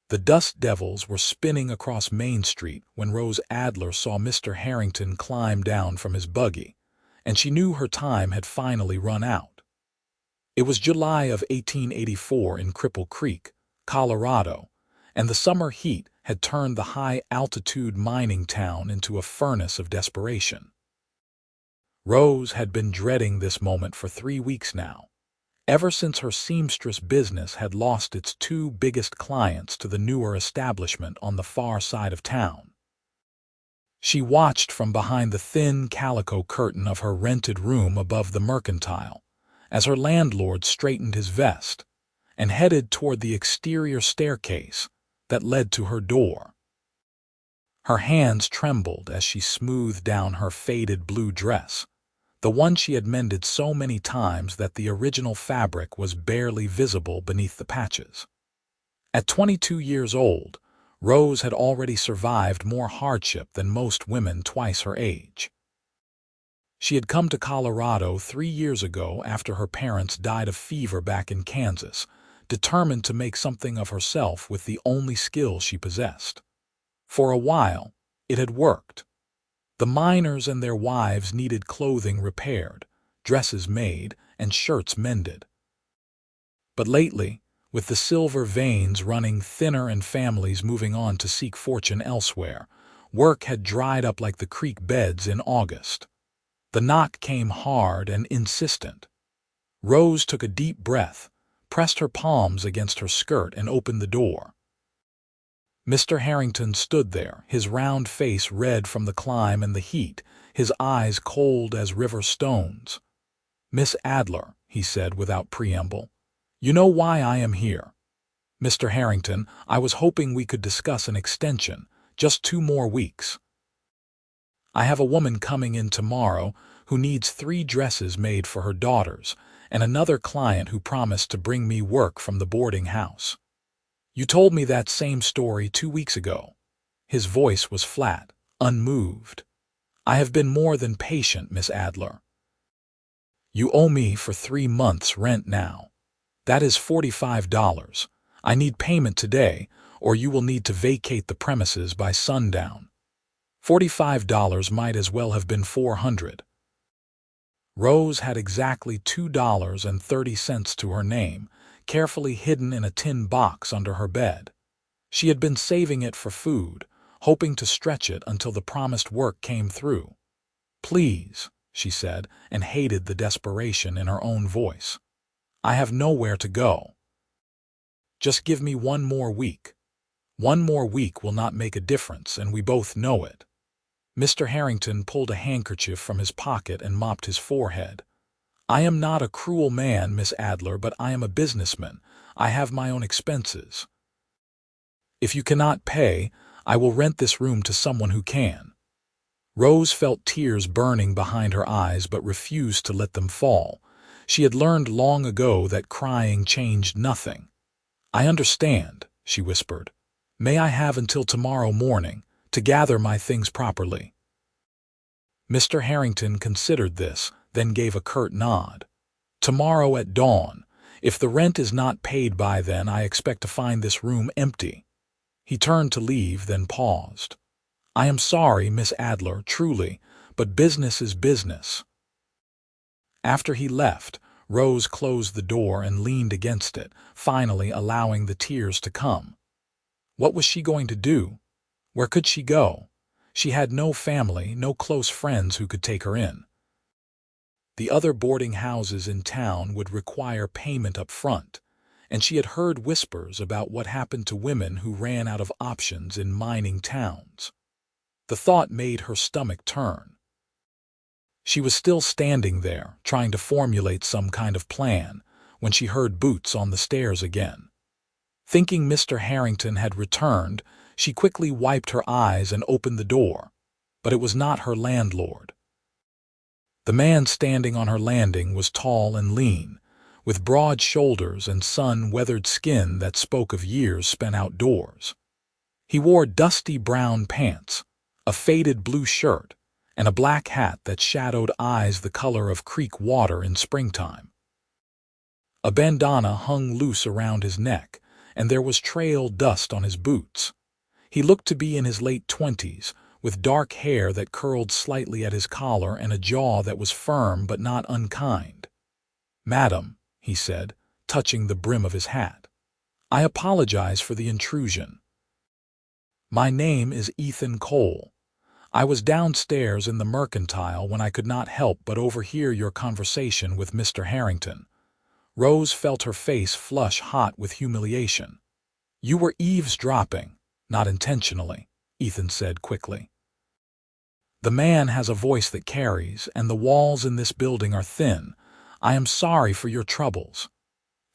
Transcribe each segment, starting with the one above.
The dust devils were spinning across Main Street when Rose Adler saw Mr. Harrington climb down from his buggy, and she knew her time had finally run out. It was July of 1884 in Cripple Creek, Colorado, and the summer heat had turned the high-altitude mining town into a furnace of desperation. Rose had been dreading this moment for 3 weeks now, ever since her seamstress business had lost its 2 biggest clients to the newer establishment on the far side of town. She watched from behind the thin calico curtain of her rented room above the mercantile as her landlord straightened his vest and headed toward the exterior staircase that led to her door. Her hands trembled as she smoothed down her faded blue dress, the one she had mended so many times that the original fabric was barely visible beneath the patches. At 22 years old, Rose had already survived more hardship than most women twice her age. She had come to Colorado 3 years ago after her parents died of fever back in Kansas, determined to make something of herself with the only skill she possessed. For a while, it had worked. The miners and their wives needed clothing repaired, dresses made, and shirts mended. But lately, with the silver veins running thinner and families moving on to seek fortune elsewhere, work had dried up like the creek beds in August. The knock came hard and insistent. Rose took a deep breath, pressed her palms against her skirt, and opened the door. Mr. Harrington stood there, his round face red from the climb and the heat, his eyes cold as river stones. "Miss Adler," he said without preamble, "you know why I am here." "Mr. Harrington, I was hoping we could discuss an extension, just 2 more weeks. I have a woman coming in tomorrow who needs 3 dresses made for her daughters, and another client who promised to bring me work from the boarding house. You told me that same story 2 weeks ago." His voice was flat, unmoved. "I have been more than patient, Miss Adler. You owe me for 3 months' rent now. That is $45. I need payment today, or you will need to vacate the premises by sundown. $45 might as well have been $400. Rose had exactly $2.30 to her name, carefully hidden in a tin box under her bed. She had been saving it for food, hoping to stretch it until the promised work came through. "Please," she said, and hated the desperation in her own voice. "I have nowhere to go. Just give me 1 more week. 1 more week will not make a difference, and we both know it." Mr. Harrington pulled a handkerchief from his pocket and mopped his forehead. "I am not a cruel man, Miss Adler, but I am a businessman. I have my own expenses. If you cannot pay, I will rent this room to someone who can." Rose felt tears burning behind her eyes but refused to let them fall. She had learned long ago that crying changed nothing. "I understand," she whispered. "May I have until tomorrow morning to gather my things properly?" Mr. Harrington considered this, then gave a curt nod. "Tomorrow at dawn. If the rent is not paid by then, I expect to find this room empty." He turned to leave, then paused. "I am sorry, Miss Adler, truly, but business is business." After he left, Rose closed the door and leaned against it, finally allowing the tears to come. What was she going to do? Where could she go? She had no family, no close friends who could take her in. The other boarding houses in town would require payment up front, and she had heard whispers about what happened to women who ran out of options in mining towns. The thought made her stomach turn. She was still standing there, trying to formulate some kind of plan, when she heard boots on the stairs again. Thinking Mr. Harrington had returned, she quickly wiped her eyes and opened the door, but it was not her landlord. The man standing on her landing was tall and lean, with broad shoulders and sun-weathered skin that spoke of years spent outdoors. He wore dusty brown pants, a faded blue shirt, and a black hat that shadowed eyes the color of creek water in springtime. A bandana hung loose around his neck, and there was trail dust on his boots. He looked to be in his late 20s, with dark hair that curled slightly at his collar and a jaw that was firm but not unkind. "Madam," he said, touching the brim of his hat, "I apologize for the intrusion. My name is Ethan Cole. I was downstairs in the mercantile when I could not help but overhear your conversation with Mr. Harrington." Rose felt her face flush hot with humiliation. "You were eavesdropping, not intentionally," Ethan said quickly. "The man has a voice that carries, and the walls in this building are thin. I am sorry for your troubles."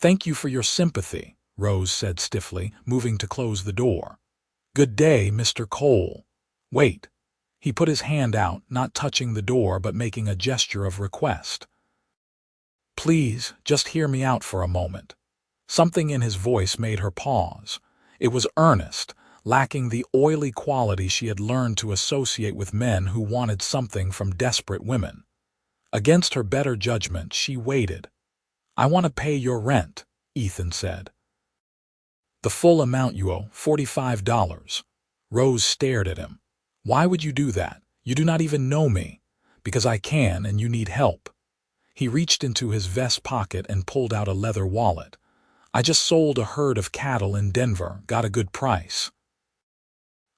"Thank you for your sympathy," Rose said stiffly, moving to close the door. "Good day, Mr. Cole. Wait." He put his hand out, not touching the door but making a gesture of request. "Please, just hear me out for a moment." Something in his voice made her pause. It was earnest, lacking the oily quality she had learned to associate with men who wanted something from desperate women. Against her better judgment, she waited. "I want to pay your rent," Ethan said. "The full amount you owe, $45. Rose stared at him. "Why would you do that? You do not even know me." "Because I can, and you need help." He reached into his vest pocket and pulled out a leather wallet. "I just sold a herd of cattle in Denver, got a good price.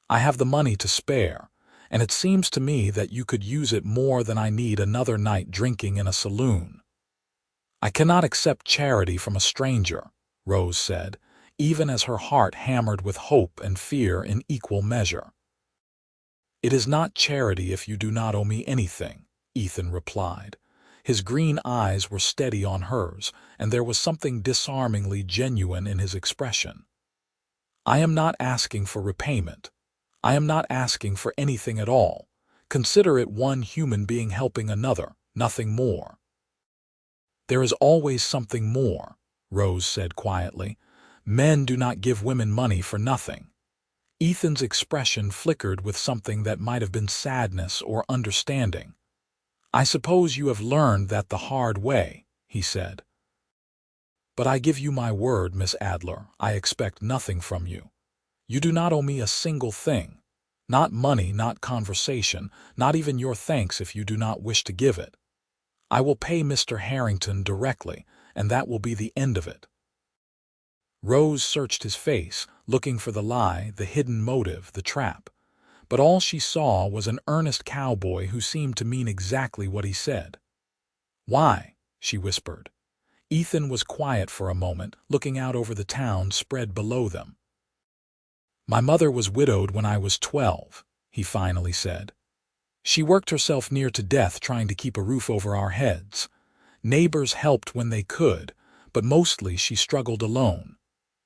I have the money to spare, and it seems to me that you could use it more than I need another night drinking in a saloon." "I cannot accept charity from a stranger," Rose said, even as her heart hammered with hope and fear in equal measure. "It is not charity if you do not owe me anything," Ethan replied. His green eyes were steady on hers, and there was something disarmingly genuine in his expression. "I am not asking for repayment. I am not asking for anything at all. Consider it one human being helping another, nothing more." "There is always something more," Rose said quietly. "Men do not give women money for nothing." Ethan's expression flickered with something that might have been sadness or understanding. "I suppose you have learned that the hard way," he said. "But I give you my word, Miss Adler, I expect nothing from you. You do not owe me a single thing. Not money, not conversation, not even your thanks if you do not wish to give it. I will pay Mr. Harrington directly, and that will be the end of it." Rose searched his face, looking for the lie, the hidden motive, the trap. But all she saw was an earnest cowboy who seemed to mean exactly what he said. "Why?" she whispered. Ethan was quiet for a moment, looking out over the town spread below them. "My mother was widowed when I was 12, he finally said. "She worked herself near to death trying to keep a roof over our heads. Neighbors helped when they could, but mostly she struggled alone.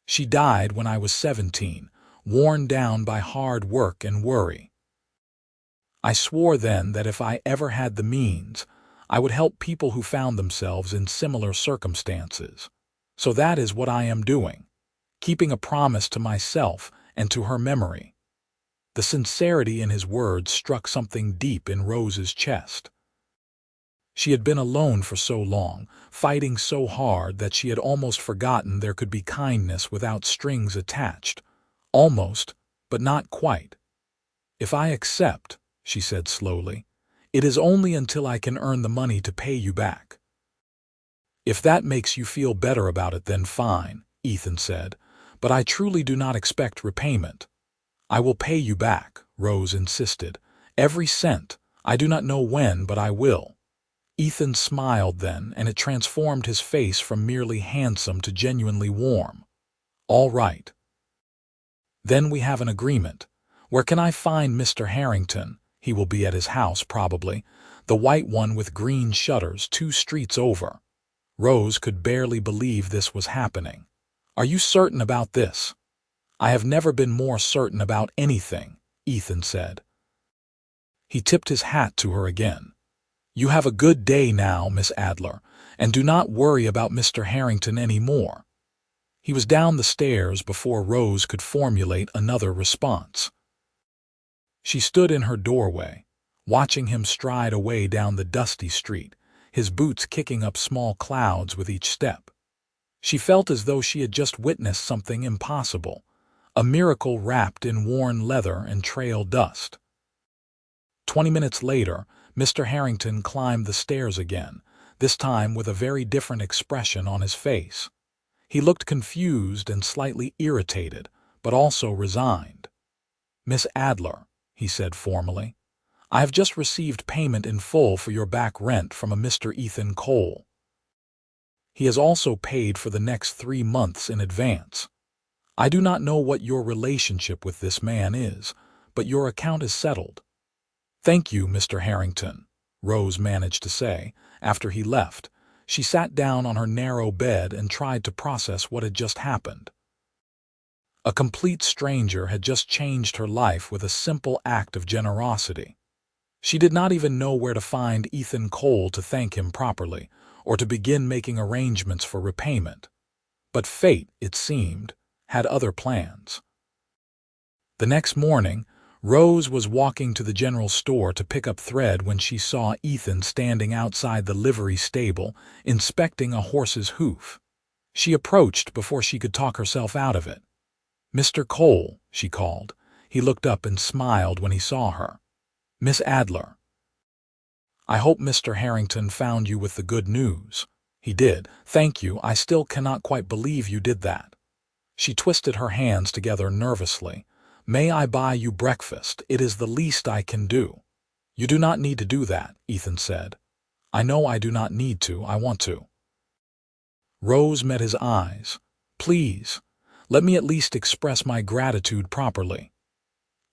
She died when I was 17, worn down by hard work and worry. I swore then that if I ever had the means, I would help people who found themselves in similar circumstances. So that is what I am doing, keeping a promise to myself and to her memory." The sincerity in his words struck something deep in Rose's chest. She had been alone for so long, fighting so hard that she had almost forgotten there could be kindness without strings attached. Almost, but not quite. "If I accept," she said slowly, "it is only until I can earn the money to pay you back." "If that makes you feel better about it, then fine," Ethan said, "but I truly do not expect repayment." "I will pay you back," Rose insisted. "Every cent. I do not know when, but I will." Ethan smiled then, and it transformed his face from merely handsome to genuinely warm. "All right. Then we have an agreement. Where can I find Mr. Harrington?" "He will be at his house, probably. The white one with green shutters, 2 streets over." Rose could barely believe this was happening. "Are you certain about this?" "I have never been more certain about anything," Ethan said. He tipped his hat to her again. "You have a good day now, Miss Adler, and do not worry about Mr. Harrington any more." He was down the stairs before Rose could formulate another response. She stood in her doorway, watching him stride away down the dusty street, his boots kicking up small clouds with each step. She felt as though she had just witnessed something impossible, a miracle wrapped in worn leather and trail dust. 20 minutes later, Mr. Harrington climbed the stairs again, this time with a very different expression on his face. He looked confused and slightly irritated, but also resigned. "Miss Adler," he said formally, "I have just received payment in full for your back rent from a Mr. Ethan Cole. He has also paid for the next 3 months in advance. I do not know what your relationship with this man is, but your account is settled." "Thank you, Mr. Harrington," Rose managed to say. After he left, she sat down on her narrow bed and tried to process what had just happened. A complete stranger had just changed her life with a simple act of generosity. She did not even know where to find Ethan Cole to thank him properly, or to begin making arrangements for repayment. But fate, it seemed, had other plans. The next morning, Rose was walking to the general store to pick up thread when she saw Ethan standing outside the livery stable, inspecting a horse's hoof. She approached before she could talk herself out of it. "Mr. Cole," she called. He looked up and smiled when he saw her. "Miss Adler." "I hope Mr. Harrington found you with the good news." "He did. Thank you. I still cannot quite believe you did that." She twisted her hands together nervously. "May I buy you breakfast? It is the least I can do." "You do not need to do that," Ethan said. "I know I do not need to. I want to." Rose met his eyes. "Please, let me at least express my gratitude properly."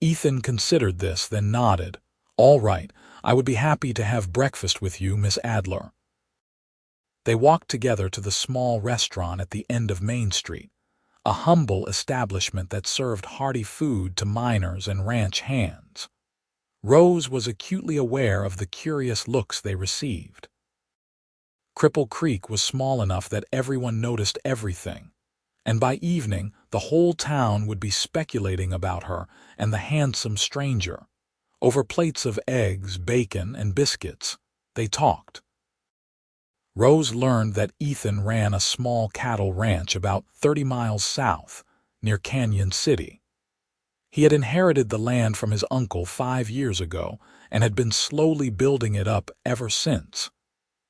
Ethan considered this, then nodded. "All right, I would be happy to have breakfast with you, Miss Adler." They walked together to the small restaurant at the end of Main Street, a humble establishment that served hearty food to miners and ranch hands. Rose was acutely aware of the curious looks they received. Cripple Creek was small enough that everyone noticed everything, and by evening the whole town would be speculating about her and the handsome stranger. Over plates of eggs, bacon, and biscuits, they talked. Rose learned that Ethan ran a small cattle ranch about 30 miles south, near Canyon City. He had inherited the land from his uncle 5 years ago and had been slowly building it up ever since.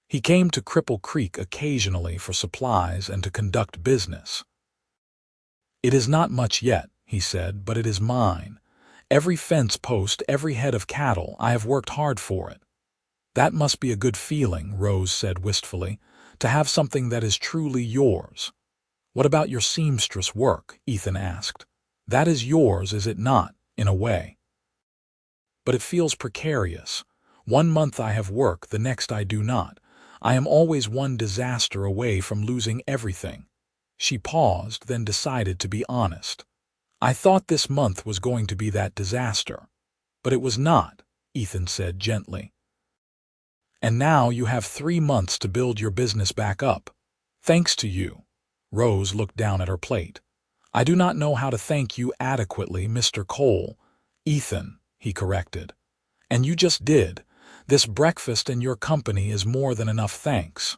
He came to Cripple Creek occasionally for supplies and to conduct business. "It is not much yet," he said, "but it is mine. Every fence post, every head of cattle, I have worked hard for it." "That must be a good feeling," Rose said wistfully, "to have something that is truly yours." "What about your seamstress work?" Ethan asked. "That is yours, is it not, in a way?" "But it feels precarious. 1 month I have work, the next I do not. I am always one disaster away from losing everything." She paused, then decided to be honest. "I thought this month was going to be that disaster." "But it was not," Ethan said gently. "And now you have 3 months to build your business back up. Thanks to you." Rose looked down at her plate. "I do not know how to thank you adequately, Mr. Cole." "Ethan," he corrected. "And you just did. This breakfast and your company is more than enough thanks."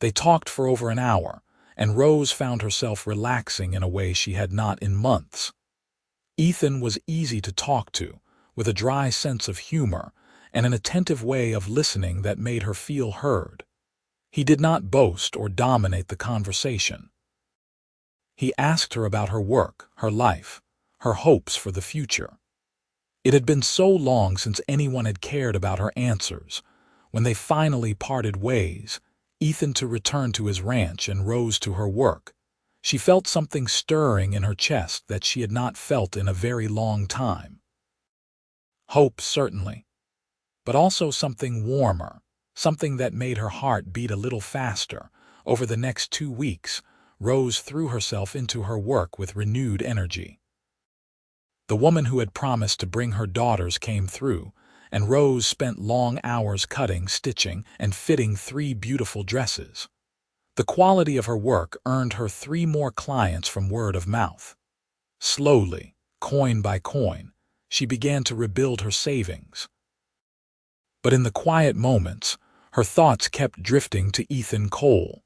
They talked for over an hour, and Rose found herself relaxing in a way she had not in months. Ethan was easy to talk to, with a dry sense of humor and an attentive way of listening that made her feel heard. He did not boast or dominate the conversation. He asked her about her work, her life, her hopes for the future. It had been so long since anyone had cared about her answers. When they finally parted ways, Ethan to return to his ranch and Rose to her work, she felt something stirring in her chest that she had not felt in a very long time. Hope, certainly, but also something warmer, something that made her heart beat a little faster. Over the next 2 weeks, Rose threw herself into her work with renewed energy. The woman who had promised to bring her daughters came through, and Rose spent long hours cutting, stitching, and fitting 3 beautiful dresses. The quality of her work earned her 3 more clients from word of mouth. Slowly, coin by coin, she began to rebuild her savings. But in the quiet moments, her thoughts kept drifting to Ethan Cole.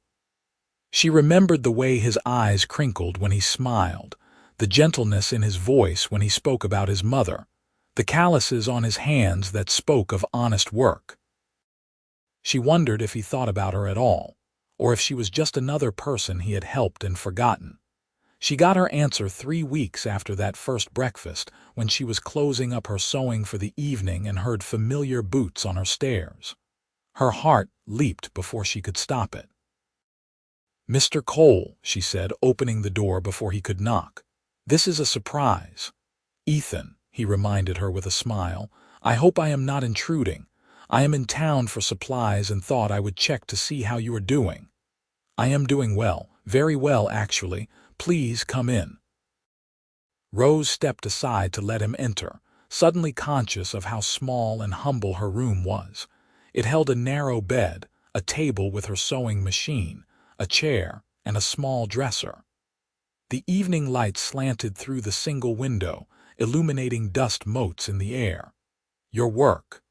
She remembered the way his eyes crinkled when he smiled, the gentleness in his voice when he spoke about his mother, the calluses on his hands that spoke of honest work. She wondered if he thought about her at all, or if she was just another person he had helped and forgotten. She got her answer 3 weeks after that first breakfast, when she was closing up her sewing for the evening and heard familiar boots on her stairs. Her heart leaped before she could stop it. "Mr. Cole," she said, opening the door before he could knock. "This is a surprise." "Ethan," he reminded her with a smile, "I hope I am not intruding. I am in town for supplies and thought I would check to see how you are doing." "I am doing well, very well actually. Please come in." Rose stepped aside to let him enter, suddenly conscious of how small and humble her room was. It held a narrow bed, a table with her sewing machine, a chair, and a small dresser. The evening light slanted through the single window, illuminating dust motes in the air. "Your work?"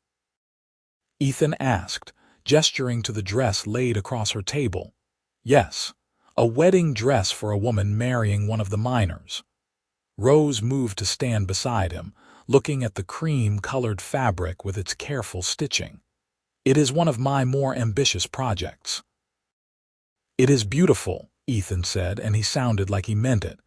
Ethan asked, gesturing to the dress laid across her table. "Yes, a wedding dress for a woman marrying one of the miners." Rose moved to stand beside him, looking at the cream-colored fabric with its careful stitching. "It is one of my more ambitious projects." "It is beautiful," Ethan said, and he sounded like he meant it.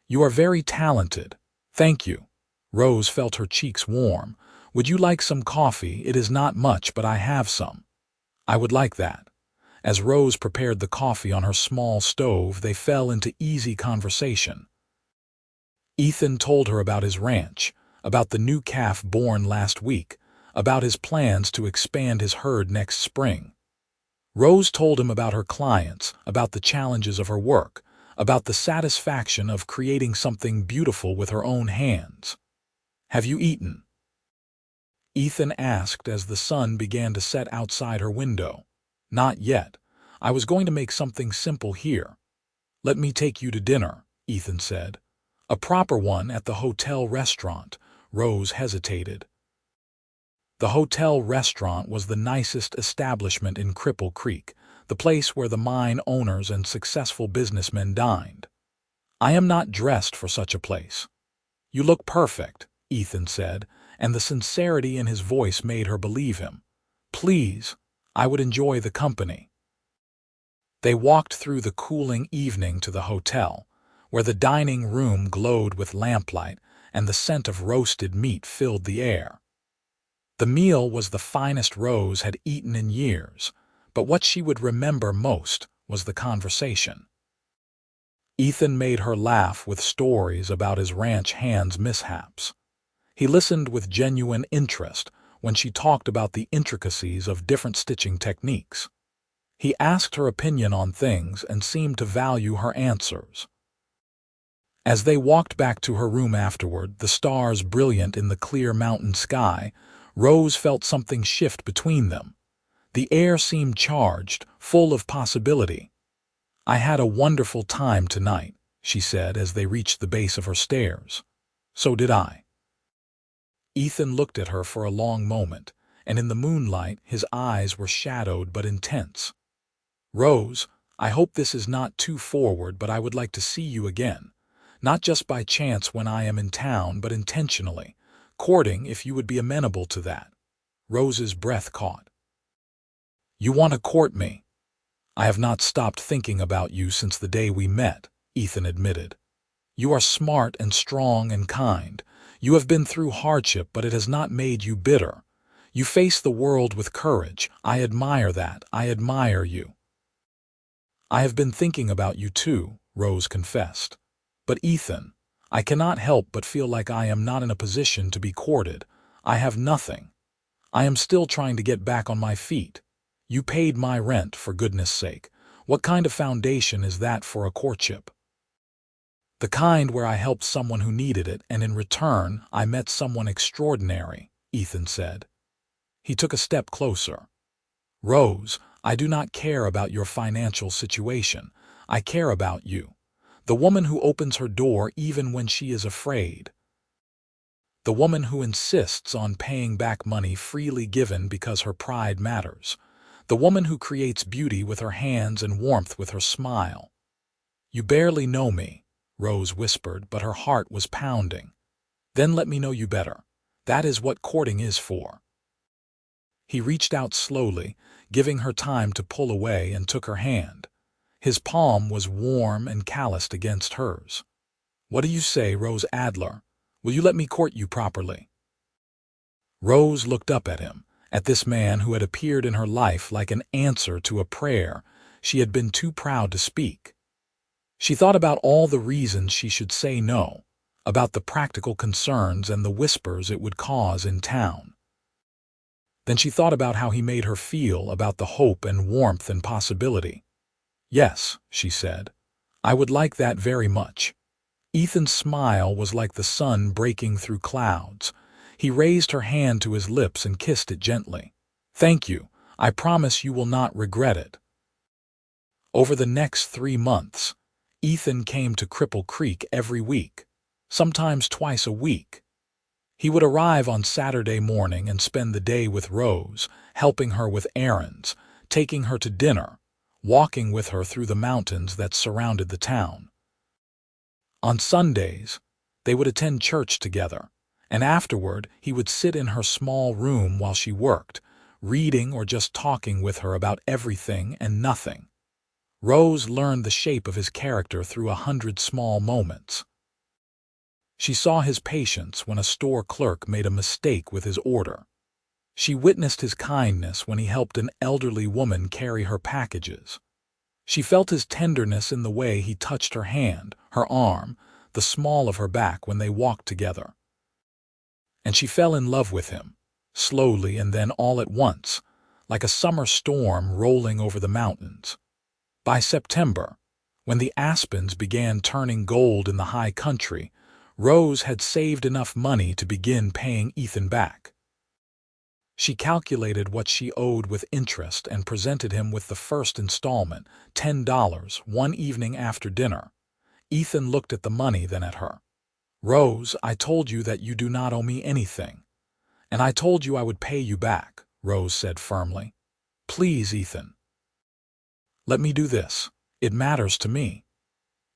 "You are very talented." "Thank you." Rose felt her cheeks warm. "Would you like some coffee? It is not much, but I have some." "I would like that." As Rose prepared the coffee on her small stove, they fell into easy conversation. Ethan told her about his ranch, about the new calf born last week, about his plans to expand his herd next spring. Rose told him about her clients, about the challenges of her work, about the satisfaction of creating something beautiful with her own hands. "Have you eaten?" Ethan asked as the sun began to set outside her window. "Not yet. I was going to make something simple here." "Let me take you to dinner," Ethan said. "A proper one at the hotel restaurant." Rose hesitated. The hotel restaurant was the nicest establishment in Cripple Creek, the place where the mine owners and successful businessmen dined. "I am not dressed for such a place." "You look perfect," Ethan said, and the sincerity in his voice made her believe him. "Please, I would enjoy the company." They walked through the cooling evening to the hotel, where the dining room glowed with lamplight and the scent of roasted meat filled the air. The meal was the finest Rose had eaten in years, but what she would remember most was the conversation. Ethan made her laugh with stories about his ranch hand's mishaps. He listened with genuine interest when she talked about the intricacies of different stitching techniques. He asked her opinion on things and seemed to value her answers. As they walked back to her room afterward, the stars brilliant in the clear mountain sky, Rose felt something shift between them. The air seemed charged, full of possibility. "I had a wonderful time tonight," she said as they reached the base of her stairs. "So did I." Ethan looked at her for a long moment, and in the moonlight his eyes were shadowed but intense. "Rose, I hope this is not too forward, but I would like to see you again. Not just by chance when I am in town, but intentionally. Courting, if you would be amenable to that." Rose's breath caught. "You want to court me?" "I have not stopped thinking about you since the day we met," Ethan admitted. "You are smart and strong and kind. You have been through hardship, but it has not made you bitter. You face the world with courage. I admire that. I admire you." "I have been thinking about you too," Rose confessed. "But Ethan, I cannot help but feel like I am not in a position to be courted. I have nothing. I am still trying to get back on my feet. You paid my rent, for goodness sake. What kind of foundation is that for a courtship?" "The kind where I helped someone who needed it, and in return I met someone extraordinary," Ethan said. He took a step closer. "Rose, I do not care about your financial situation. I care about you. The woman who opens her door even when she is afraid. The woman who insists on paying back money freely given because her pride matters. The woman who creates beauty with her hands and warmth with her smile. You barely know me, Rose whispered, but her heart was pounding. Then let me know you better. That is what courting is for. He reached out slowly, giving her time to pull away, and took her hand. His palm was warm and calloused against hers. What do you say, Rose Adler? Will you let me court you properly? Rose looked up at him, at this man who had appeared in her life like an answer to a prayer she had been too proud to speak. She thought about all the reasons she should say no, about the practical concerns and the whispers it would cause in town. Then she thought about how he made her feel, about the hope and warmth and possibility. Yes, she said, I would like that very much. Ethan's smile was like the sun breaking through clouds. He raised her hand to his lips and kissed it gently. Thank you. I promise you will not regret it. Over the next 3 months, Ethan came to Cripple Creek every week, sometimes twice a week. He would arrive on Saturday morning and spend the day with Rose, helping her with errands, taking her to dinner, walking with her through the mountains that surrounded the town. On Sundays, they would attend church together, and afterward he would sit in her small room while she worked, reading or just talking with her about everything and nothing. Rose learned the shape of his character through 100 small moments. She saw his patience when a store clerk made a mistake with his order. She witnessed his kindness when he helped an elderly woman carry her packages. She felt his tenderness in the way he touched her hand, her arm, the small of her back when they walked together. And she fell in love with him, slowly and then all at once, like a summer storm rolling over the mountains. By September, when the aspens began turning gold in the high country, Rose had saved enough money to begin paying Ethan back. She calculated what she owed with interest and presented him with the first installment, $10, one evening after dinner. Ethan looked at the money, then at her. Rose, I told you that you do not owe me anything. And I told you I would pay you back, Rose said firmly. Please, Ethan. Let me do this. It matters to me.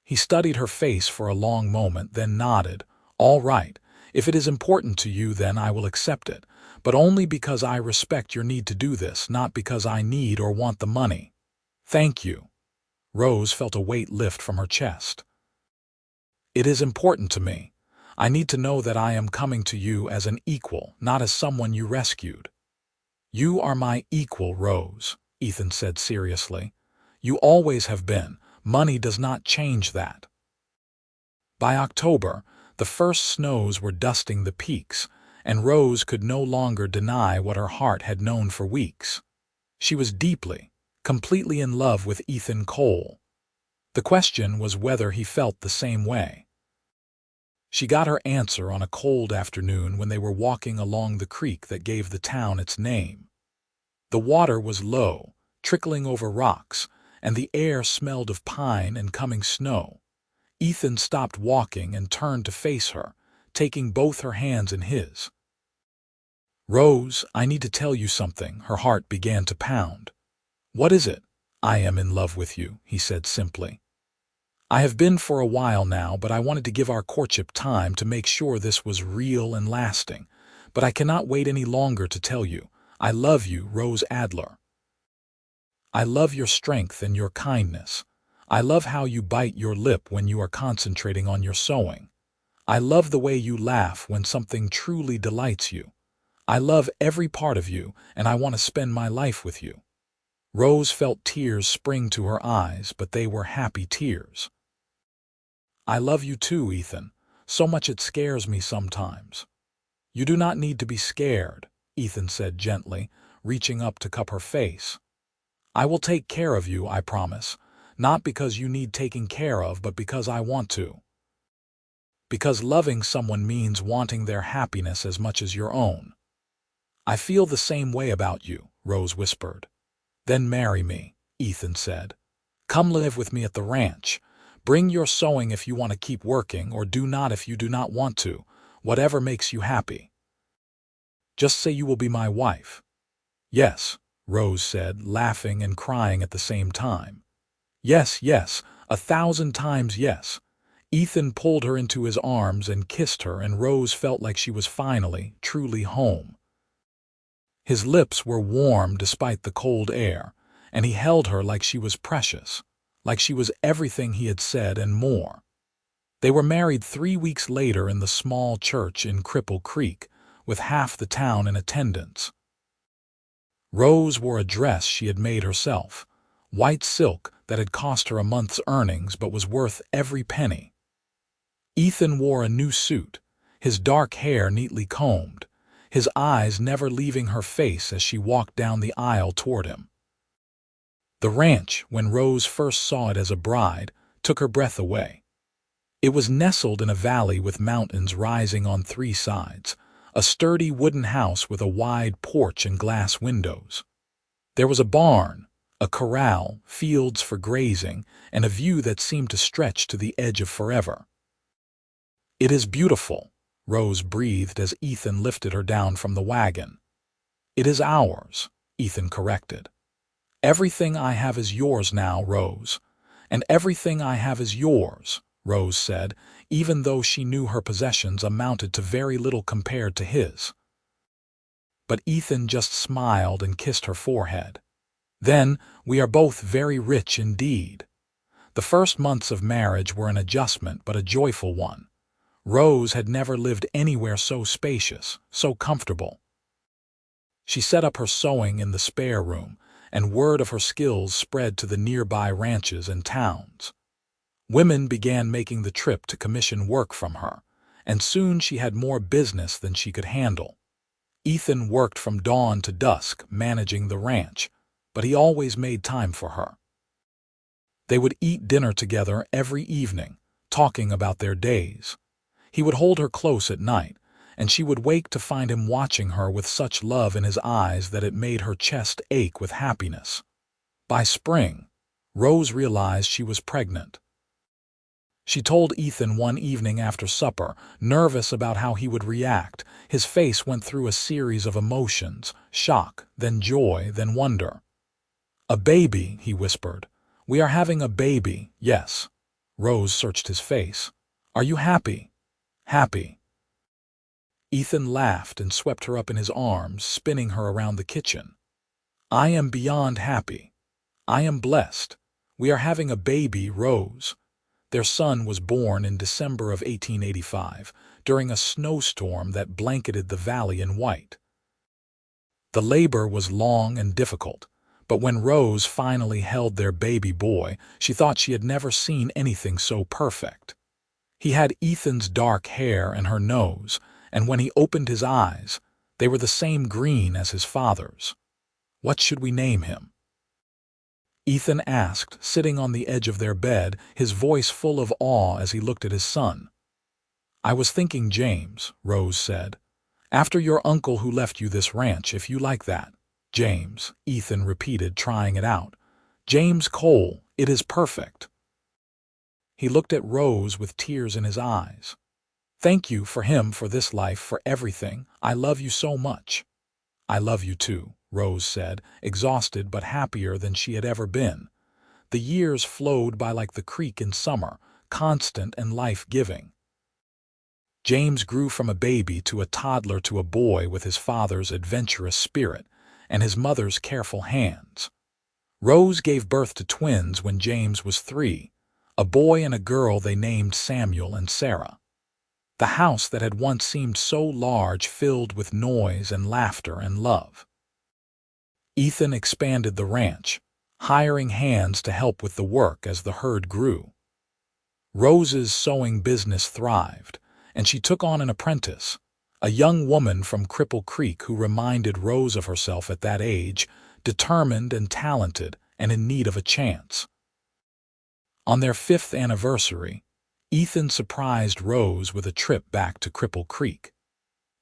He studied her face for a long moment, then nodded. All right. If it is important to you, then I will accept it, but only because I respect your need to do this, not because I need or want the money. Thank you. Rose felt a weight lift from her chest. It is important to me. I need to know that I am coming to you as an equal, not as someone you rescued. You are my equal, Rose, Ethan said seriously. You always have been. Money does not change that. By October, the first snows were dusting the peaks, and Rose could no longer deny what her heart had known for weeks. She was deeply, completely in love with Ethan Cole. The question was whether he felt the same way. She got her answer on a cold afternoon when they were walking along the creek that gave the town its name. The water was low, trickling over rocks, and the air smelled of pine and coming snow. Ethan stopped walking and turned to face her, taking both her hands in his. Rose, I need to tell you something. Her heart began to pound. What is it? I am in love with you, he said simply. I have been for a while now, but I wanted to give our courtship time to make sure this was real and lasting. But I cannot wait any longer to tell you. I love you, Rose Adler. I love your strength and your kindness. I love how you bite your lip when you are concentrating on your sewing. I love the way you laugh when something truly delights you. I love every part of you, and I want to spend my life with you. Rose felt tears spring to her eyes, but they were happy tears. I love you too, Ethan. So much it scares me sometimes. You do not need to be scared, Ethan said gently, reaching up to cup her face. I will take care of you, I promise. Not because you need taking care of, but because I want to. Because loving someone means wanting their happiness as much as your own. I feel the same way about you, Rose whispered. Then marry me, Ethan said. Come live with me at the ranch. Bring your sewing if you want to keep working, or do not if you do not want to, whatever makes you happy. Just say you will be my wife. Yes, Rose said, laughing and crying at the same time. Yes, yes, 1,000 times yes. Ethan pulled her into his arms and kissed her, and Rose felt like she was finally, truly home. His lips were warm despite the cold air, and he held her like she was precious, like she was everything he had said and more. They were married 3 weeks later in the small church in Cripple Creek, with half the town in attendance. Rose wore a dress she had made herself, white silk that had cost her a month's earnings but was worth every penny. Ethan wore a new suit, his dark hair neatly combed, his eyes never leaving her face as she walked down the aisle toward him. The ranch, when Rose first saw it as a bride, took her breath away. It was nestled in a valley with mountains rising on 3 sides, a sturdy wooden house with a wide porch and glass windows. There was a barn, a corral, fields for grazing, and a view that seemed to stretch to the edge of forever. "It is beautiful," Rose breathed as Ethan lifted her down from the wagon. "It is ours," Ethan corrected. "Everything I have is yours now, Rose. And everything I have is yours," Rose said, even though she knew her possessions amounted to very little compared to his. But Ethan just smiled and kissed her forehead. "Then we are both very rich indeed." The first months of marriage were an adjustment, but a joyful one. Rose had never lived anywhere so spacious, so comfortable. She set up her sewing in the spare room, and word of her skills spread to the nearby ranches and towns. Women began making the trip to commission work from her, and soon she had more business than she could handle. Ethan worked from dawn to dusk managing the ranch, but he always made time for her. They would eat dinner together every evening, talking about their days. He would hold her close at night, and she would wake to find him watching her with such love in his eyes that it made her chest ache with happiness. By spring, Rose realized she was pregnant. She told Ethan one evening after supper, nervous about how he would react. His face went through a series of emotions, shock, then joy, then wonder. "A baby," he whispered. "We are having a baby, yes." Rose searched his face. "Are you happy?" "Happy." Ethan laughed and swept her up in his arms, spinning her around the kitchen. "I am beyond happy. I am blessed. We are having a baby, Rose." Their son was born in December of 1885, during a snowstorm that blanketed the valley in white. The labor was long and difficult, but when Rose finally held their baby boy, she thought she had never seen anything so perfect. He had Ethan's dark hair and her nose, and when he opened his eyes, they were the same green as his father's. "What should we name him?" Ethan asked, sitting on the edge of their bed, his voice full of awe as he looked at his son. "I was thinking James," Rose said. "After your uncle who left you this ranch, if you like that." "James," Ethan repeated, trying it out. "James Cole, it is perfect." He looked at Rose with tears in his eyes. "Thank you for him, for this life, for everything. I love you so much." "I love you too," Rose said, exhausted but happier than she had ever been. The years flowed by like the creek in summer, constant and life-giving. James grew from a baby to a toddler to a boy with his father's adventurous spirit and his mother's careful hands. Rose gave birth to twins when James was 3, a boy and a girl they named Samuel and Sarah. The house that had once seemed so large filled with noise and laughter and love. Ethan expanded the ranch, hiring hands to help with the work as the herd grew. Rose's sewing business thrived, and she took on an apprentice, a young woman from Cripple Creek who reminded Rose of herself at that age, determined and talented and in need of a chance. On their 5th anniversary, Ethan surprised Rose with a trip back to Cripple Creek.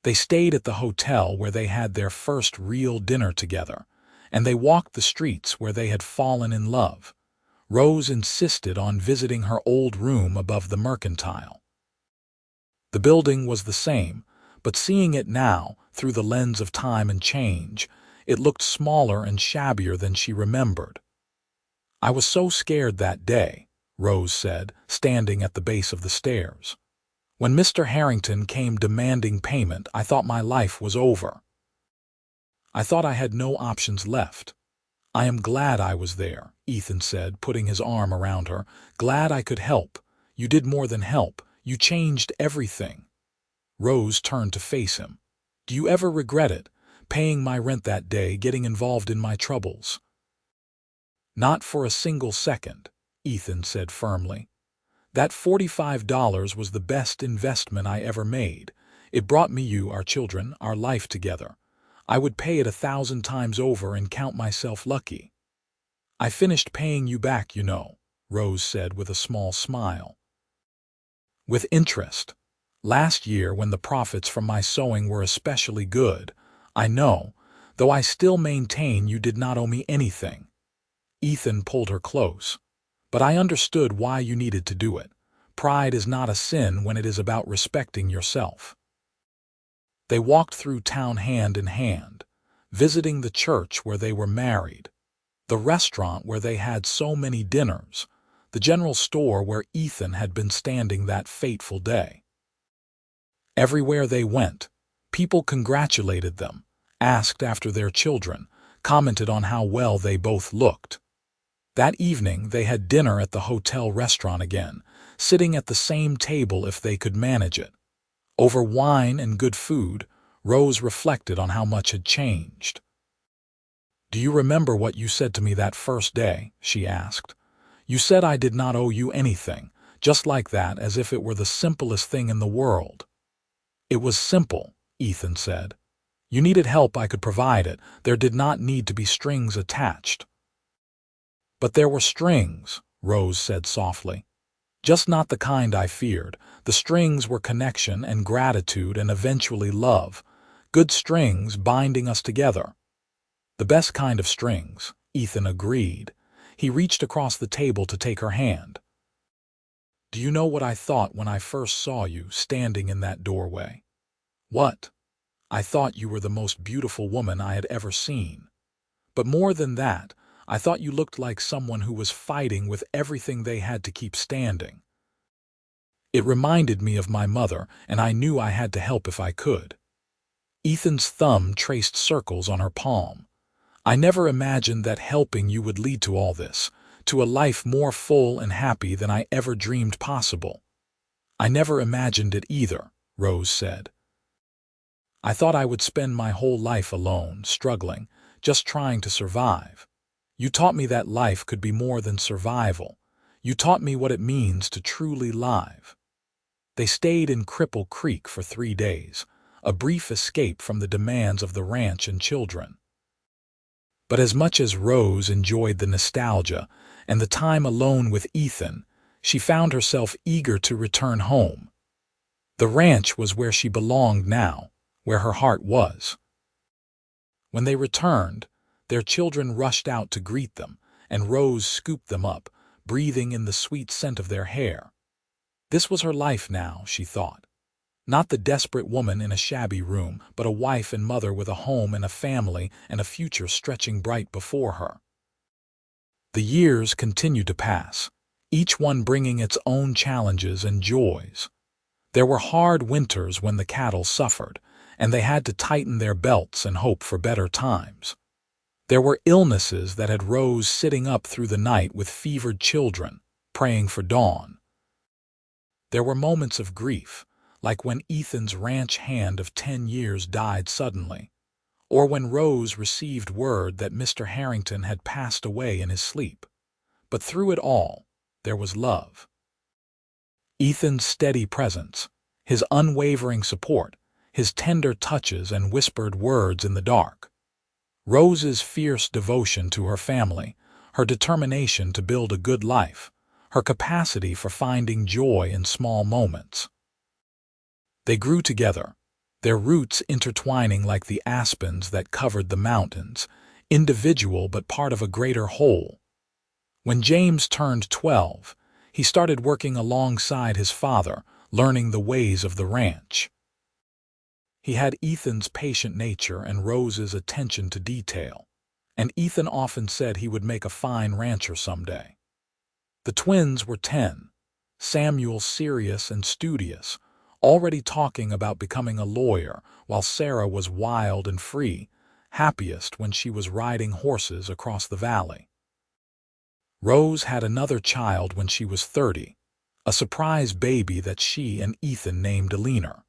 They stayed at the hotel where they had their first real dinner together, and they walked the streets where they had fallen in love. Rose insisted on visiting her old room above the Mercantile. The building was the same, but seeing it now, through the lens of time and change, it looked smaller and shabbier than she remembered. "I was so scared that day," Rose said, standing at the base of the stairs. "When Mr. Harrington came demanding payment, I thought my life was over. I thought I had no options left." "I am glad I was there," Ethan said, putting his arm around her. "Glad I could help. You did more than help. You changed everything." Rose turned to face him. "Do you ever regret it? Paying my rent that day, getting involved in my troubles?" "Not for a single second," Ethan said firmly. "That $45 was the best investment I ever made. It brought me you, our children, our life together. I would pay it 1,000 times over and count myself lucky." "I finished paying you back, you know," Rose said with a small smile. "With interest. Last year, when the profits from my sewing were especially good. I know, though I still maintain you did not owe me anything." Ethan pulled her close. "But I understood why you needed to do it. Pride is not a sin when it is about respecting yourself." They walked through town hand in hand, visiting the church where they were married, the restaurant where they had so many dinners, the general store where Ethan had been standing that fateful day. Everywhere they went, people congratulated them, asked after their children, commented on how well they both looked. That evening they had dinner at the hotel restaurant again, sitting at the same table if they could manage it. Over wine and good food, Rose reflected on how much had changed. "Do you remember what you said to me that first day?" she asked. "You said I did not owe you anything, just like that, as if it were the simplest thing in the world." "It was simple," Ethan said. "You needed help, I could provide it. There did not need to be strings attached." "But there were strings," Rose said softly. "Just not the kind I feared. The strings were connection and gratitude and eventually love. Good strings binding us together." "The best kind of strings," Ethan agreed. He reached across the table to take her hand. "Do you know what I thought when I first saw you standing in that doorway?" "What?" "I thought you were the most beautiful woman I had ever seen. But more than that, I thought you looked like someone who was fighting with everything they had to keep standing. It reminded me of my mother, and I knew I had to help if I could." Ethan's thumb traced circles on her palm. "I never imagined that helping you would lead to all this, to a life more full and happy than I ever dreamed possible." "I never imagined it either," Rose said. "I thought I would spend my whole life alone, struggling, just trying to survive. You taught me that life could be more than survival. You taught me what it means to truly live." They stayed in Cripple Creek for 3 days, a brief escape from the demands of the ranch and children. But as much as Rose enjoyed the nostalgia and the time alone with Ethan, she found herself eager to return home. The ranch was where she belonged now, where her heart was. When they returned, their children rushed out to greet them, and Rose scooped them up, breathing in the sweet scent of their hair. This was her life now, she thought. Not the desperate woman in a shabby room, but a wife and mother with a home and a family and a future stretching bright before her. The years continued to pass, each one bringing its own challenges and joys. There were hard winters when the cattle suffered, and they had to tighten their belts and hope for better times. There were illnesses that had Rose sitting up through the night with fevered children, praying for dawn. There were moments of grief, like when Ethan's ranch hand of 10 years died suddenly, or when Rose received word that Mr. Harrington had passed away in his sleep. But through it all, there was love. Ethan's steady presence, his unwavering support, his tender touches and whispered words in the dark. Rose's fierce devotion to her family, her determination to build a good life, her capacity for finding joy in small moments. They grew together, their roots intertwining like the aspens that covered the mountains, individual but part of a greater whole. When James turned 12, he started working alongside his father, learning the ways of the ranch. He had Ethan's patient nature and Rose's attention to detail, and Ethan often said he would make a fine rancher someday. The twins were 10, Samuel serious and studious, already talking about becoming a lawyer, while Sarah was wild and free, happiest when she was riding horses across the valley. Rose had another child when she was 30, a surprise baby that she and Ethan named Eleanor.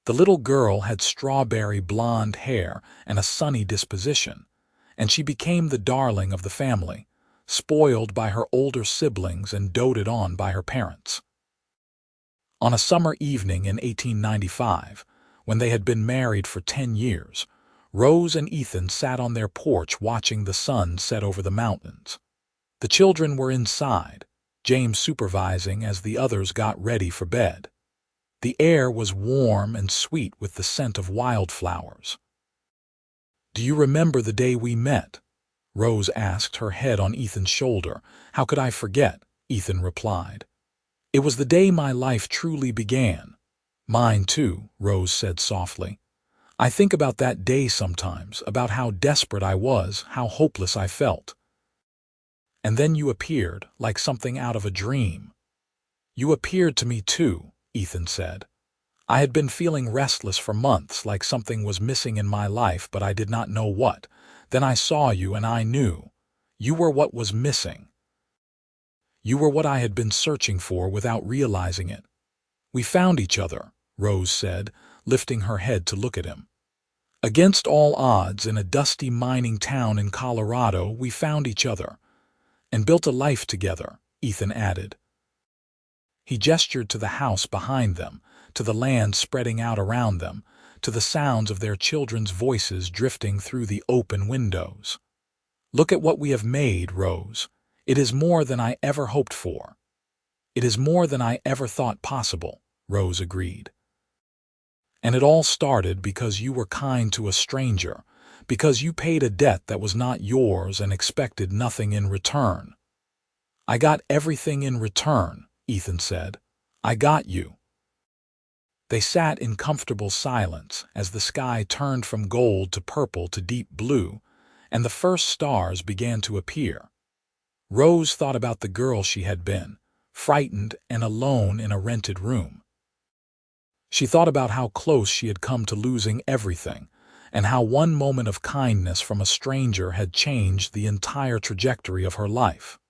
The little girl had strawberry blonde hair and a sunny disposition, and she became the darling of the family, spoiled by her older siblings and doted on by her parents. On a summer evening in 1895, when they had been married for 10 years, Rose and Ethan sat on their porch watching the sun set over the mountains. The children were inside, James supervising as the others got ready for bed. The air was warm and sweet with the scent of wildflowers. "Do you remember the day we met?" Rose asked, her head on Ethan's shoulder. "How could I forget?" Ethan replied. "It was the day my life truly began." "Mine too," Rose said softly. "I think about that day sometimes, about how desperate I was, how hopeless I felt. And then you appeared, like something out of a dream." "You appeared to me too," Ethan said. "I had been feeling restless for months, like something was missing in my life, but I did not know what. Then I saw you and I knew. You were what was missing. You were what I had been searching for without realizing it." "We found each other," Rose said, lifting her head to look at him. "Against all odds, in a dusty mining town in Colorado, we found each other. And built a life together," Ethan added. He gestured to the house behind them, to the land spreading out around them, to the sounds of their children's voices drifting through the open windows. "Look at what we have made, Rose. It is more than I ever hoped for." "It is more than I ever thought possible," Rose agreed. "And it all started because you were kind to a stranger, because you paid a debt that was not yours and expected nothing in return." "I got everything in return," Ethan said. "I got you." They sat in comfortable silence as the sky turned from gold to purple to deep blue, and the first stars began to appear. Rose thought about the girl she had been, frightened and alone in a rented room. She thought about how close she had come to losing everything, and how one moment of kindness from a stranger had changed the entire trajectory of her life.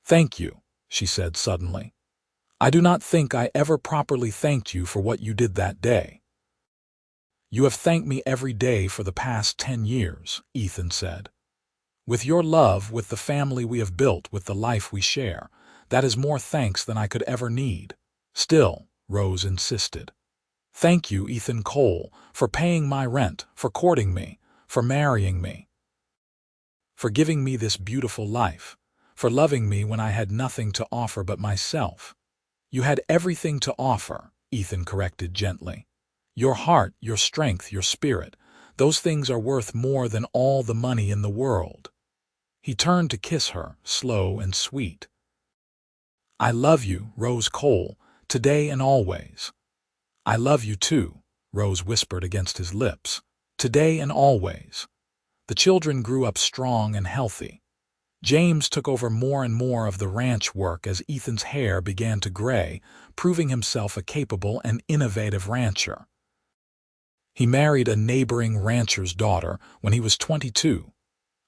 "Thank you," she said suddenly. "I do not think I ever properly thanked you for what you did that day." "You have thanked me every day for the past 10 years, Ethan said. "With your love, with the family we have built, with the life we share, that is more thanks than I could ever need." "Still," Rose insisted. "Thank you, Ethan Cole, for paying my rent, for courting me, for marrying me, for giving me this beautiful life, for loving me when I had nothing to offer but myself." "You had everything to offer," Ethan corrected gently. "Your heart, your strength, your spirit, those things are worth more than all the money in the world." He turned to kiss her, slow and sweet. "I love you, Rose Cole, today and always." "I love you too," Rose whispered against his lips. "Today and always." The children grew up strong and healthy. James took over more and more of the ranch work as Ethan's hair began to gray, proving himself a capable and innovative rancher. He married a neighboring rancher's daughter when he was 22,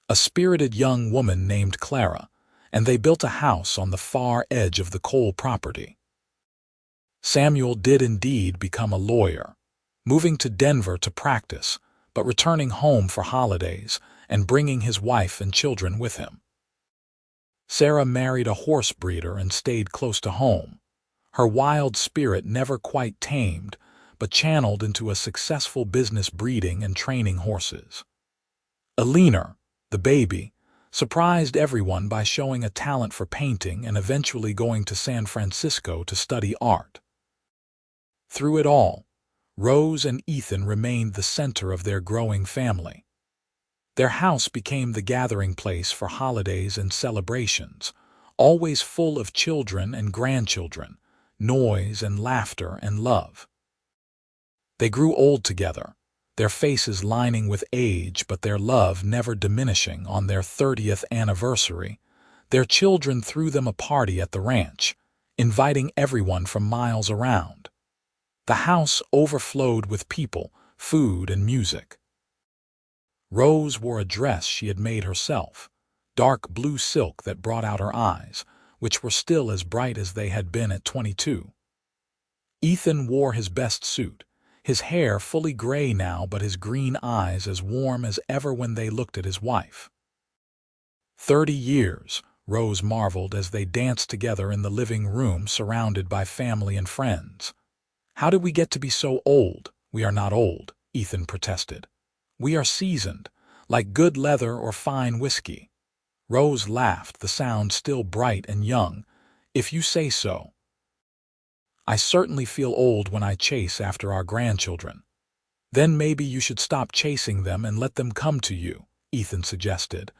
a spirited young woman named Clara, and they built a house on the far edge of the Cole property. Samuel did indeed become a lawyer, moving to Denver to practice, but returning home for holidays and bringing his wife and children with him. Sarah married a horse breeder and stayed close to home, her wild spirit never quite tamed, but channeled into a successful business breeding and training horses. Eleanor, the baby, surprised everyone by showing a talent for painting and eventually going to San Francisco to study art. Through it all, Rose and Ethan remained the center of their growing family. Their house became the gathering place for holidays and celebrations, always full of children and grandchildren, noise and laughter and love. They grew old together, their faces lining with age but their love never diminishing. On their 30th anniversary, Their children threw them a party at the ranch, inviting everyone from miles around. The house overflowed with people, food, and music. Rose wore a dress she had made herself, dark blue silk that brought out her eyes, which were still as bright as they had been at 22. Ethan wore his best suit, his hair fully gray now but his green eyes as warm as ever when they looked at his wife. 30 years, Rose marveled as they danced together in the living room surrounded by family and friends. "How did we get to be so old?" "We are not old," Ethan protested. "We are seasoned, like good leather or fine whiskey." Rose laughed, the sound still bright and young. "If you say so." "I certainly feel old when I chase after our grandchildren." "Then maybe you should stop chasing them and let them come to you," Ethan suggested.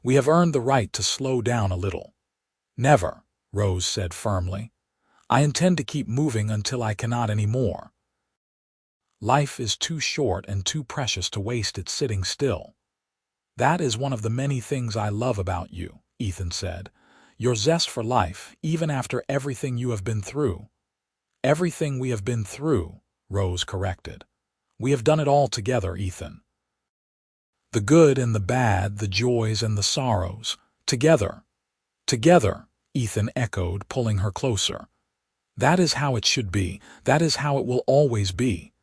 "We have earned the right to slow down a little." "Never," Rose said firmly. "I intend to keep moving until I cannot any more. Life is too short and too precious to waste it sitting still." "That is one of the many things I love about you," Ethan said. "Your zest for life, even after everything you have been through." "Everything we have been through," Rose corrected. "We have done it all together, Ethan. The good and the bad, the joys and the sorrows. Together." "Together," Ethan echoed, pulling her closer. "That is how it should be. That is how it will always be."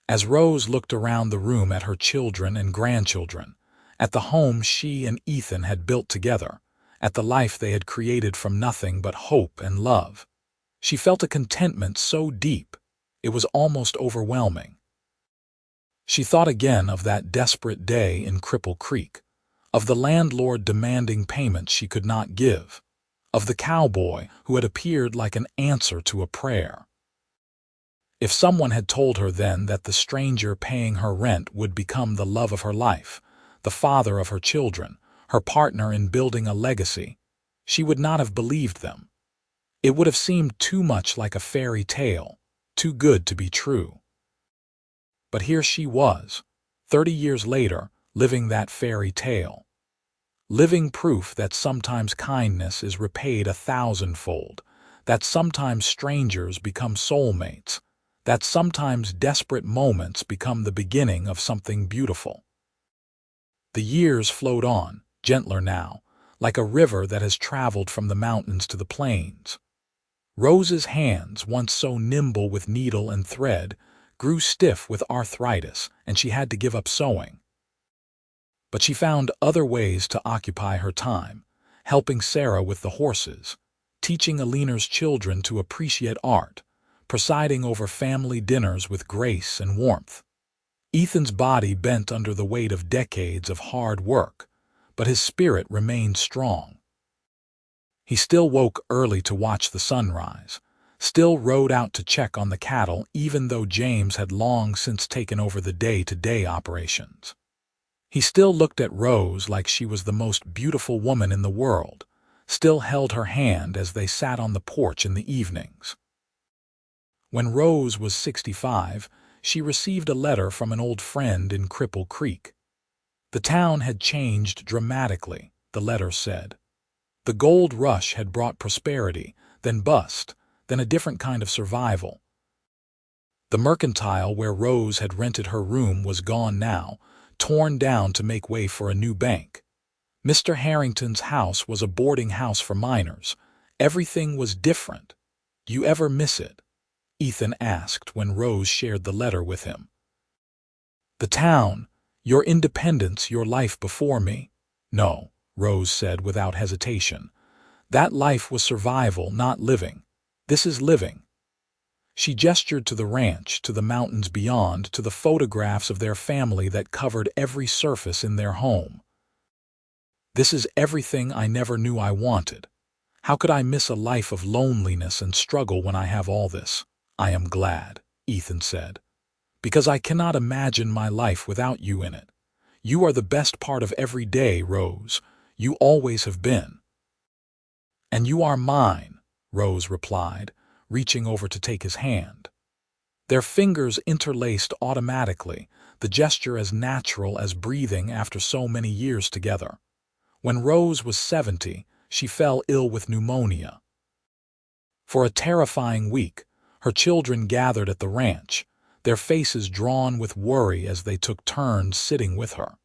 As Rose looked around the room at her children and grandchildren, at the home she and Ethan had built together, at the life they had created from nothing but hope and love, she felt a contentment so deep, it was almost overwhelming. She thought again of that desperate day in Cripple Creek, of the landlord demanding payment she could not give, of the cowboy who had appeared like an answer to a prayer. If someone had told her then that the stranger paying her rent would become the love of her life, the father of her children, her partner in building a legacy, she would not have believed them. It would have seemed too much like a fairy tale, too good to be true. But here she was, 30 years later, living that fairy tale. Living proof that sometimes kindness is repaid 1,000-fold, that sometimes strangers become soulmates, that sometimes desperate moments become the beginning of something beautiful. The years flowed on, gentler now, like a river that has traveled from the mountains to the plains. Rose's hands, once so nimble with needle and thread, grew stiff with arthritis, and she had to give up sewing. But she found other ways to occupy her time, helping Sarah with the horses, teaching Alina's children to appreciate art, presiding over family dinners with grace and warmth. Ethan's body bent under the weight of decades of hard work, but his spirit remained strong. He still woke early to watch the sunrise, still rode out to check on the cattle even though James had long since taken over the day-to-day operations. He still looked at Rose like she was the most beautiful woman in the world, still held her hand as they sat on the porch in the evenings. When Rose was 65, she received a letter from an old friend in Cripple Creek. The town had changed dramatically, the letter said. The gold rush had brought prosperity, then bust, then a different kind of survival. The mercantile where Rose had rented her room was gone now, torn down to make way for a new bank. Mr. Harrington's house was a boarding house for minors. Everything was different. "Do you ever miss it?" Ethan asked when Rose shared the letter with him. "The town, your independence, your life before me." "No," Rose said without hesitation. "That life was survival, not living. This is living." She gestured to the ranch, to the mountains beyond, to the photographs of their family that covered every surface in their home. "This is everything I never knew I wanted. How could I miss a life of loneliness and struggle when I have all this?" "I am glad," Ethan said, "because I cannot imagine my life without you in it. You are the best part of every day, Rose. You always have been." "And you are mine," Rose replied, reaching over to take his hand. Their fingers interlaced automatically, the gesture as natural as breathing after so many years together. When Rose was 70, she fell ill with pneumonia. For a terrifying week, her children gathered at the ranch, their faces drawn with worry as they took turns sitting with her.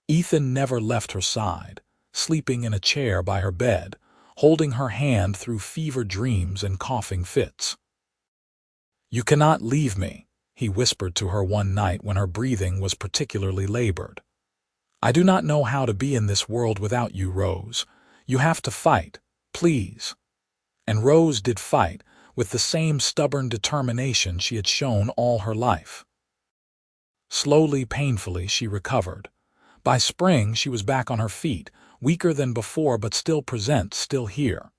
Ethan never left her side, sleeping in a chair by her bed, holding her hand through fever dreams and coughing fits. "You cannot leave me," he whispered to her one night when her breathing was particularly labored. "I do not know how to be in this world without you, Rose. You have to fight, please." And Rose did fight, with the same stubborn determination she had shown all her life. Slowly, painfully, she recovered. By spring, she was back on her feet, weaker than before but still present, still here.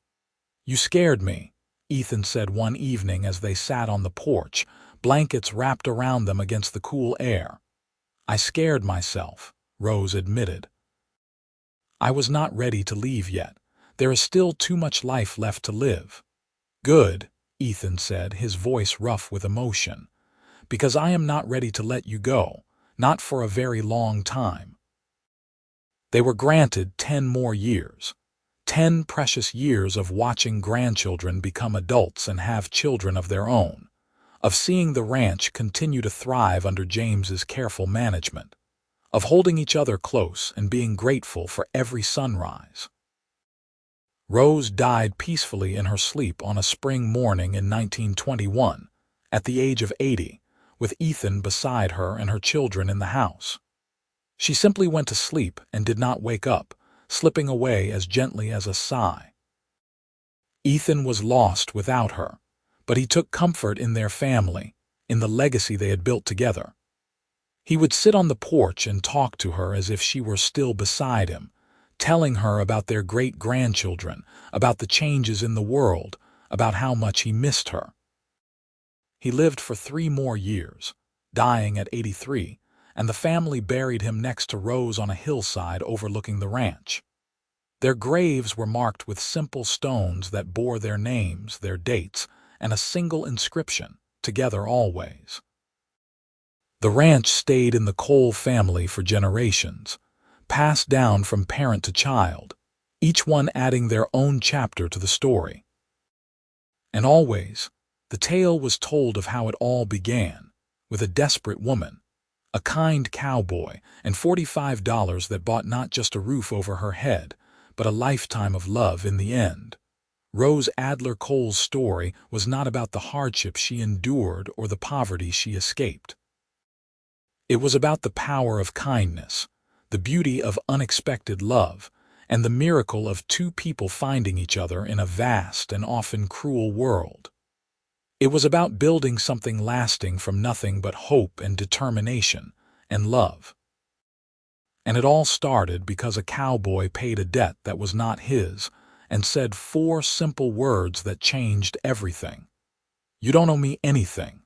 "You scared me," Ethan said one evening as they sat on the porch, blankets wrapped around them against the cool air. "I scared myself," Rose admitted. "I was not ready to leave yet. There is still too much life left to live." "Good," Ethan said, his voice rough with emotion, "because I am not ready to let you go, not for a very long time." They were granted 10 more years. 10 precious years of watching grandchildren become adults and have children of their own, of seeing the ranch continue to thrive under James's careful management, of holding each other close and being grateful for every sunrise. Rose died peacefully in her sleep on a spring morning in 1921, at the age of 80, with Ethan beside her and her children in the house. She simply went to sleep and did not wake up, slipping away as gently as a sigh. Ethan was lost without her, but he took comfort in their family, in the legacy they had built together. He would sit on the porch and talk to her as if she were still beside him, telling her about their great-grandchildren, about the changes in the world, about how much he missed her. He lived for 3 more years, dying at 83, and the family buried him next to Rose on a hillside overlooking the ranch. Their graves were marked with simple stones that bore their names, their dates, and a single inscription, "Together always." The ranch stayed in the Cole family for generations, passed down from parent to child, each one adding their own chapter to the story. And always, the tale was told of how it all began, with a desperate woman, a kind cowboy, and $45 that bought not just a roof over her head, but a lifetime of love in the end. Rose Adler Cole's story was not about the hardship she endured or the poverty she escaped. It was about the power of kindness, the beauty of unexpected love, and the miracle of 2 people finding each other in a vast and often cruel world. It was about building something lasting from nothing but hope and determination and love. And it all started because a cowboy paid a debt that was not his and said 4 simple words that changed everything. "You don't owe me anything.